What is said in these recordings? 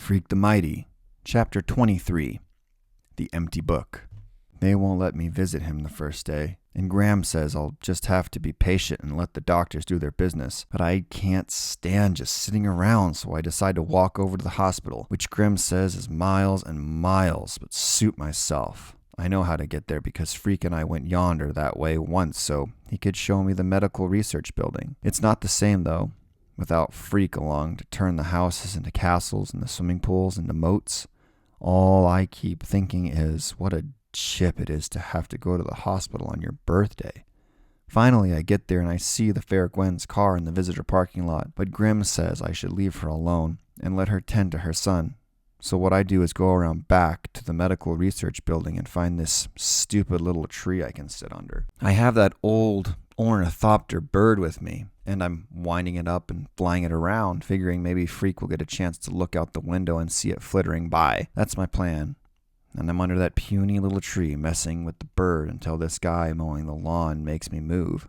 Freak the Mighty, Chapter 23, The Empty Book. They won't let me visit him the first day, and Graham says I'll just have to be patient and let the doctors do their business, but I can't stand just sitting around, so I decide to walk over to the hospital, which Grim says is miles and miles, but suit myself. I know how to get there because Freak and I went yonder that way once, so he could show me the medical research building. It's not the same, though. Without Freak along to turn the houses into castles and the swimming pools into moats, all I keep thinking is what a chip it is to have to go to the hospital on your birthday. Finally, I get there and I see the fair Gwen's car in the visitor parking lot, but Grim says I should leave her alone and let her tend to her son. So what I do is go around back to the medical research building and find this stupid little tree I can sit under. I have that old ornithopter bird with me, and I'm winding it up and flying it around, figuring maybe Freak will get a chance to look out the window and see it flittering by. That's my plan. And I'm under that puny little tree messing with the bird until this guy mowing the lawn makes me move.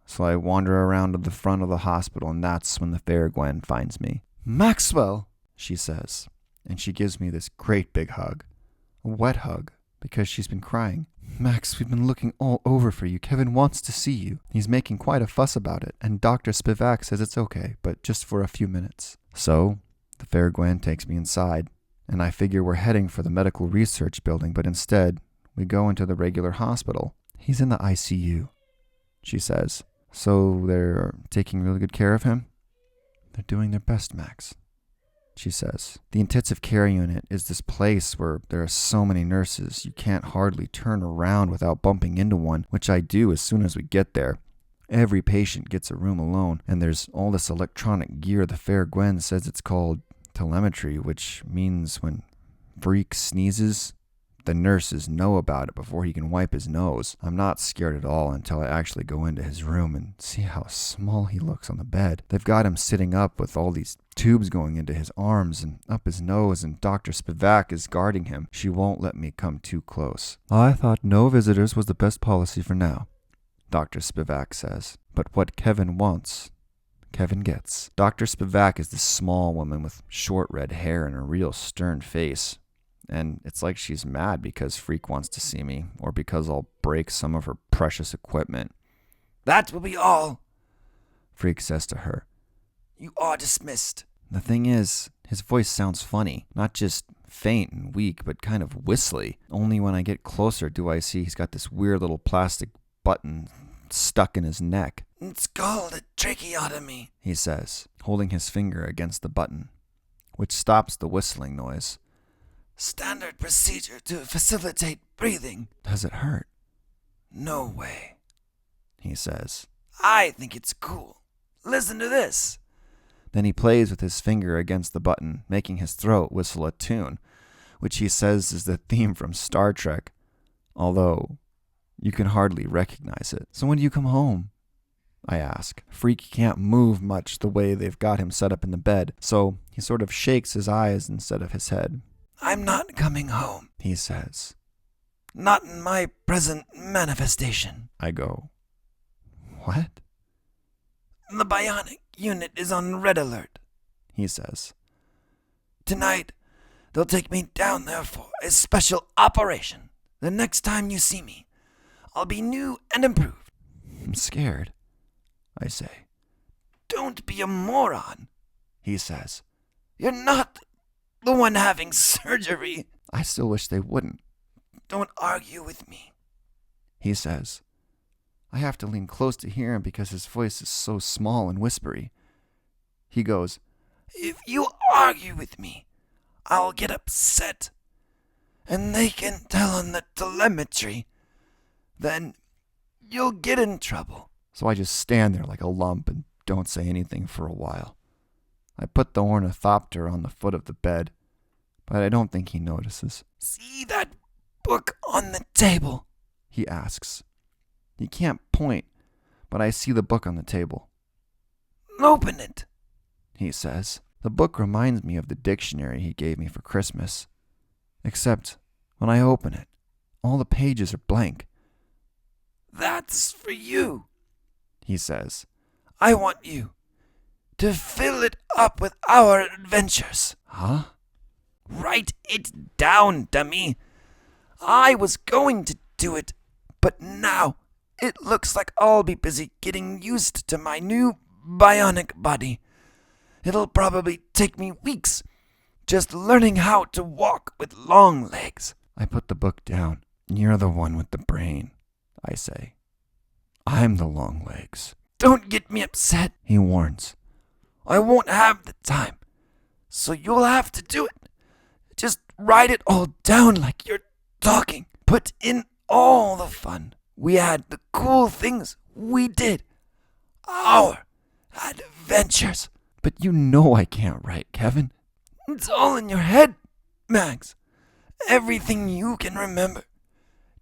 So I wander around to the front of the hospital, and that's when the fair Gwen finds me. "Maxwell," she says, and she gives me this great big hug. A wet hug, because she's been crying. "Max, we've been looking all over for you. Kevin wants to see you. He's making quite a fuss about it, and Dr. Spivak says it's okay, but just for a few minutes." So, the fair Gwen takes me inside, and I figure we're heading for the medical research building, but instead, we go into the regular hospital. "He's in the ICU, she says. "So they're taking really good care of him?" "They're doing their best, Max," she says. "The intensive care unit is this place where there are so many nurses you can't hardly turn around without bumping into one, which I do as soon as we get there. Every patient gets a room alone, and there's all this electronic gear the fair Gwen says it's called telemetry, which means when Freak sneezes, the nurses know about it before he can wipe his nose. I'm not scared at all until I actually go into his room and see how small he looks on the bed. They've got him sitting up with all these tubes going into his arms and up his nose, and Dr. Spivak is guarding him. She won't let me come too close. "I thought no visitors was the best policy for now," Dr. Spivak says. "But what Kevin wants, Kevin gets." Dr. Spivak is this small woman with short red hair and a real stern face. And it's like she's mad because Freak wants to see me, or because I'll break some of her precious equipment. "That will be all," Freak says to her. "You are dismissed." The thing is, his voice sounds funny, not just faint and weak, but kind of whistly. Only when I get closer do I see he's got this weird little plastic button stuck in his neck. "It's called a tracheotomy," he says, holding his finger against the button, which stops the whistling noise. "Standard procedure to facilitate breathing." "Does it hurt?" "No way," he says. "I think it's cool. Listen to this." Then he plays with his finger against the button, making his throat whistle a tune, which he says is the theme from Star Trek, although you can hardly recognize it. "So when do you come home?" I ask. Freak can't move much the way they've got him set up in the bed, so he sort of shakes his eyes instead of his head. "I'm not coming home," he says. "Not in my present manifestation." I go, "What?" "The bionic unit is on red alert," he says. "Tonight, they'll take me down there for a special operation. The next time you see me, I'll be new and improved." "I'm scared," I say. "Don't be a moron," he says. "You're not the one having surgery." I still wish they wouldn't. "Don't argue with me," he says. I have to lean close to hear him because his voice is so small and whispery. He goes, "If you argue with me, I'll get upset, and they can tell on the telemetry. Then you'll get in trouble." So I just stand there like a lump and don't say anything for a while. I put the ornithopter on the foot of the bed, but I don't think he notices. "See that book on the table?" he asks. He can't point, but I see the book on the table. "Open it," he says. The book reminds me of the dictionary he gave me for Christmas. Except, when I open it, all the pages are blank. "That's for you," he says. "I want you to fill it up with our adventures." "Huh?" Write it down, dummy. I was going to do it, but now it looks like I'll be busy getting used to my new bionic body. It'll probably take me weeks just learning how to walk with long legs. I put the book down. You're the one with the brain, I say. I'm the long legs. Don't get me upset, he warns. I won't have the time, so you'll have to do it. Just write it all down like you're talking. Put in all the fun we had, the cool things we did, our adventures. But you know I can't write, Kevin. It's all in your head, Max. Everything you can remember.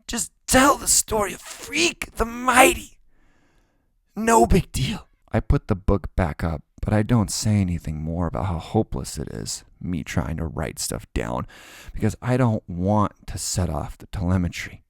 Just tell the story of Freak the Mighty. No big deal. I put the book back up, but I don't say anything more about how hopeless it is, me trying to write stuff down, because I don't want to set off the telemetry.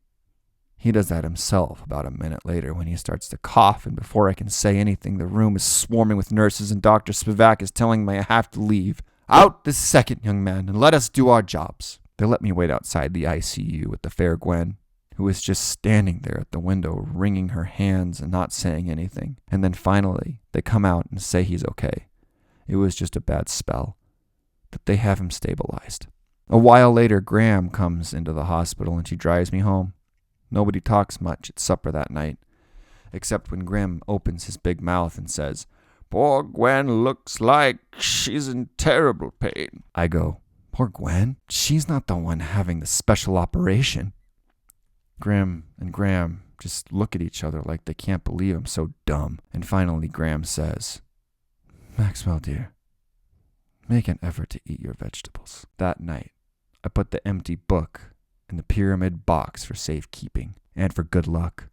He does that himself about a minute later when he starts to cough, and before I can say anything, the room is swarming with nurses, and Dr. Spivak is telling me I have to leave. Out this second, young man, and let us do our jobs. They let me wait outside the ICU with the fair Gwen, who was just standing there at the window, wringing her hands and not saying anything. And then finally, they come out and say he's okay. It was just a bad spell. That they have him stabilized. A while later, Graham comes into the hospital and she drives me home. Nobody talks much at supper that night, except when Graham opens his big mouth and says, "Poor Gwen looks like she's in terrible pain." I go, "Poor Gwen? She's not the one having the special operation." Graham and Graham just look at each other like they can't believe I'm so dumb. And finally Graham says, "Maxwell, dear, make an effort to eat your vegetables." That night, I put the empty book in the pyramid box for safekeeping and for good luck.